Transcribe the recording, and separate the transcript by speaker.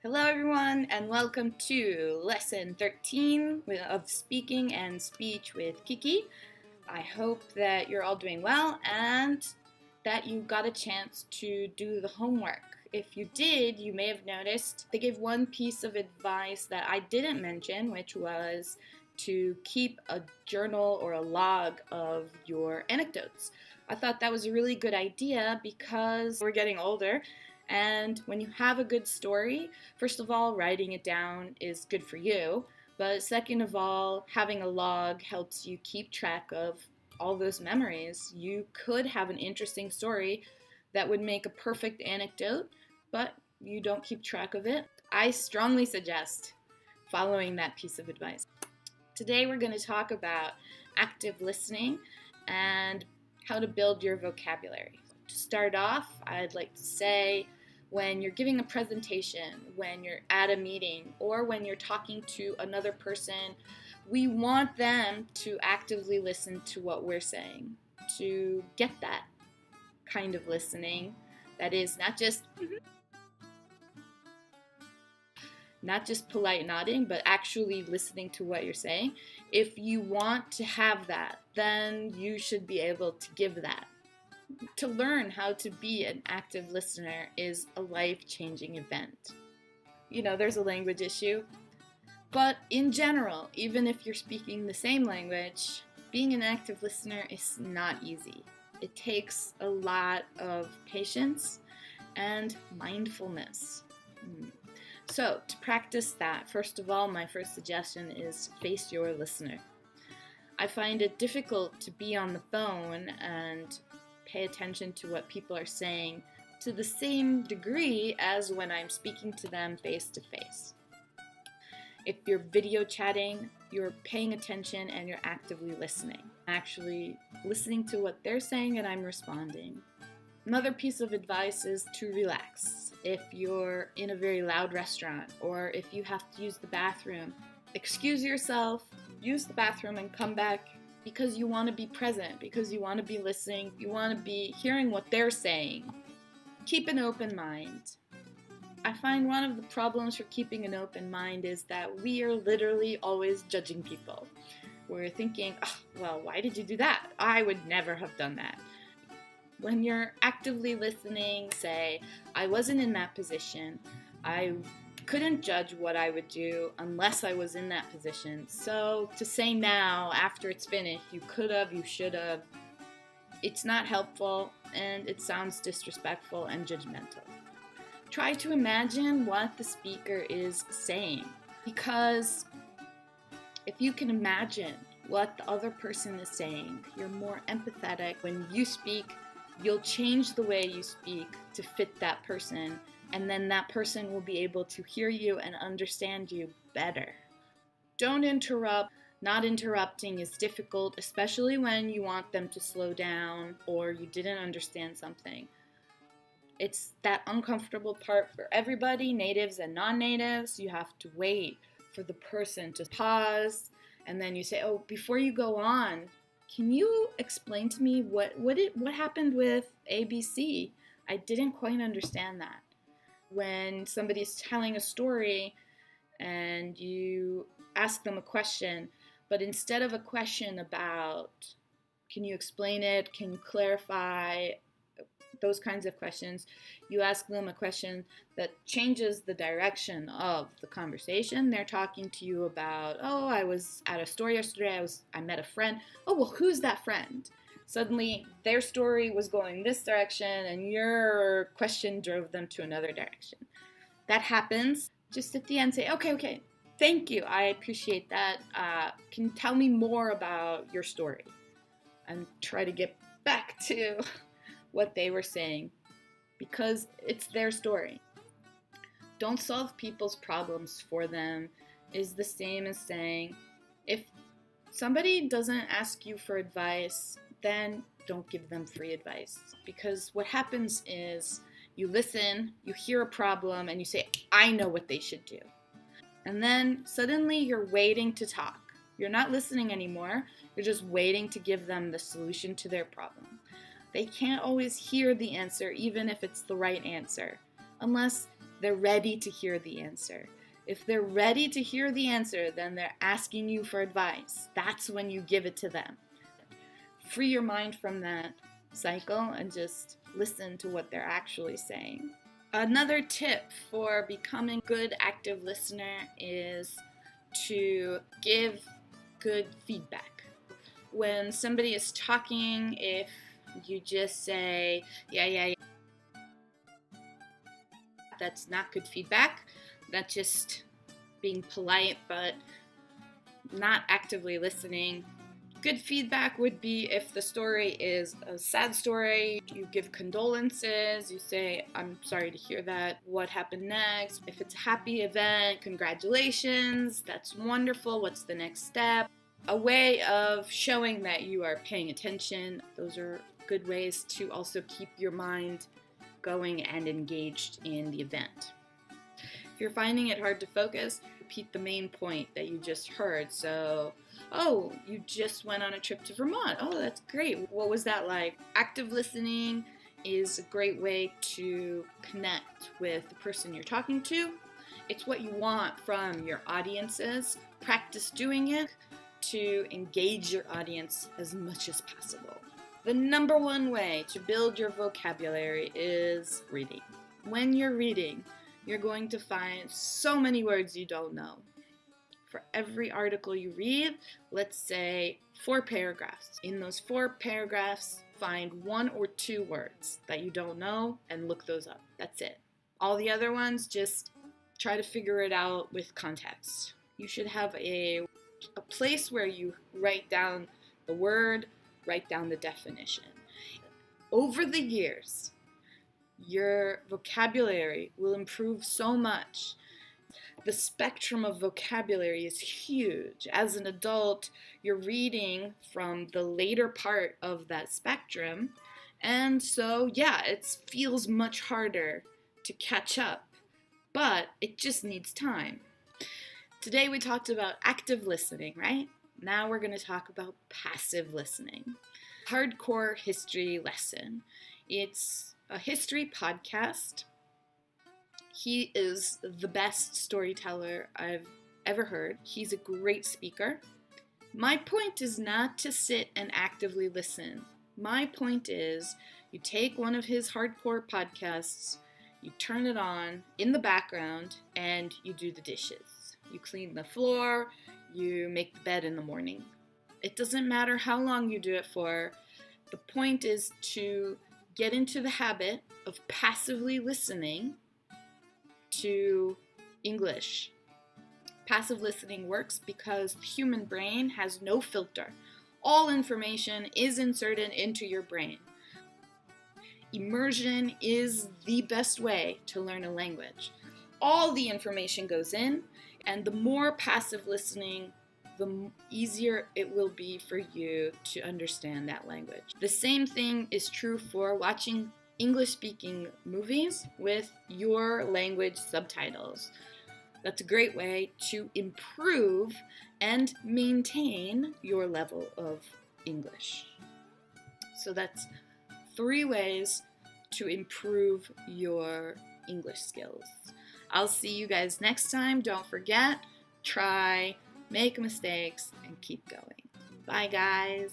Speaker 1: Hello everyone and welcome to lesson 13 of speaking and speech with Kiki. I hope that you're all doing well and that you got a chance to do the homework. If you did, you may have noticed they gave one piece of advice that I didn't mention, which was to keep a journal or a log of your anecdotes. I thought that was a really good idea because we're getting older, and when you have a good story, first of all, writing it down is good for you, but second of all, having a log helps you keep track of all those memories. You could have an interesting story that would make a perfect anecdote, but you don't keep track of it. I strongly suggest following that piece of advice. Today we're going to talk about active listening and how to build your vocabulary. To start off, I'd like to say when you're giving a presentation, when you're at a meeting, or when you're talking to another person, we want them to actively listen to what we're saying, to get that kind of listening that is not just polite nodding, but actually listening to what you're saying. If you want to have that, then you should be able to give that. To learn how to be an active listener is a life-changing event. There's a language issue, but in general, even if you're speaking the same language, being an active listener is not easy. It takes a lot of patience and mindfulness. So, to practice that, first of all, my first suggestion is face your listener. I find it difficult to be on the phone and pay attention to what people are saying to the same degree as when I'm speaking to them face to face. If you're video chatting, you're paying attention and you're actively listening. Actually listening to what they're saying and I'm responding. Another piece of advice is to relax. If you're in a very loud restaurant or if you have to use the bathroom, excuse yourself, use the bathroom and come back because you want to be present, because you want to be listening, you want to be hearing what they're saying. Keep an open mind. I find one of the problems for keeping an open mind is that we are literally always judging people. We're thinking, well, why did you do that? I would never have done that. When you're actively listening, say, I wasn't in that position. I couldn't judge what I would do unless I was in that position. So to say now, after it's finished, you could have, you should have, it's not helpful and it sounds disrespectful and judgmental. Try to imagine what the speaker is saying, because if you can imagine what the other person is saying, you're more empathetic. When you speak, you'll change the way you speak to fit that person, and then that person will be able to hear you and understand you better. Don't interrupt. Not interrupting is difficult, especially when you want them to slow down or you didn't understand something. It's that uncomfortable part for everybody, natives and non-natives. You have to wait for the person to pause, and then you say, before you go on, can you explain to me what happened with ABC? I didn't quite understand that. When somebody's telling a story and you ask them a question, but instead of a question about, can you explain it, can you clarify, those kinds of questions, you ask them a question that changes the direction of the conversation. They're talking to you about, I was at a store yesterday, I met a friend. Who's that friend? Suddenly, their story was going this direction and your question drove them to another direction. That happens. Just at the end say, okay, thank you, I appreciate that. Can you tell me more about your story? And try to get back to what they were saying, because it's their story. Don't solve people's problems for them is the same as saying, if somebody doesn't ask you for advice, then don't give them free advice. Because what happens is you listen, you hear a problem, and you say, I know what they should do. And then suddenly you're waiting to talk. You're not listening anymore. You're just waiting to give them the solution to their problem. They can't always hear the answer, even if it's the right answer, unless they're ready to hear the answer. If they're ready to hear the answer, then they're asking you for advice. That's when you give it to them. Free your mind from that cycle and just listen to what they're actually saying. Another tip for becoming a good active listener is to give good feedback. When somebody is talking, if you just say, yeah, that's not good feedback. That's just being polite, but not actively listening. Good feedback would be if the story is a sad story, you give condolences, you say, I'm sorry to hear that, what happened next? If it's a happy event, congratulations, that's wonderful, what's the next step? A way of showing that you are paying attention. Those are good ways to also keep your mind going and engaged in the event. If you're finding it hard to focus, repeat the main point that you just heard. So, oh, you just went on a trip to Vermont. Oh, that's great. What was that like? Active listening is a great way to connect with the person you're talking to. It's what you want from your audiences. Practice doing it to engage your audience as much as possible. The number one way to build your vocabulary is reading. When you're reading, you're going to find so many words you don't know. For every article you read, let's say 4 paragraphs. In those 4 paragraphs, find 1 or 2 words that you don't know and look those up. That's it. All the other ones, just try to figure it out with context. You should have a place where you write down the word, write down the definition. Over the years, your vocabulary will improve so much. The spectrum of vocabulary is huge. As an adult, you're reading from the later part of that spectrum, and so it feels much harder to catch up, but it just needs time. Today we talked about active listening, right? Now we're going to talk about passive listening. Hardcore history lesson. It's a history podcast. He is the best storyteller I've ever heard. He's a great speaker. My point is not to sit and actively listen. My point is you take one of his hardcore podcasts, you turn it on in the background, and you do the dishes. You clean the floor, you make the bed in the morning. It doesn't matter how long you do it for. The point is to get into the habit of passively listening to English. Passive listening works because the human brain has no filter. All information is inserted into your brain. Immersion is the best way to learn a language. All the information goes in, and the more passive listening, the easier it will be for you to understand that language. The same thing is true for watching English-speaking movies with your language subtitles. That's a great way to improve and maintain your level of English. So that's 3 ways to improve your English skills. I'll see you guys next time. Don't forget, try, make mistakes, and keep going. Bye, guys.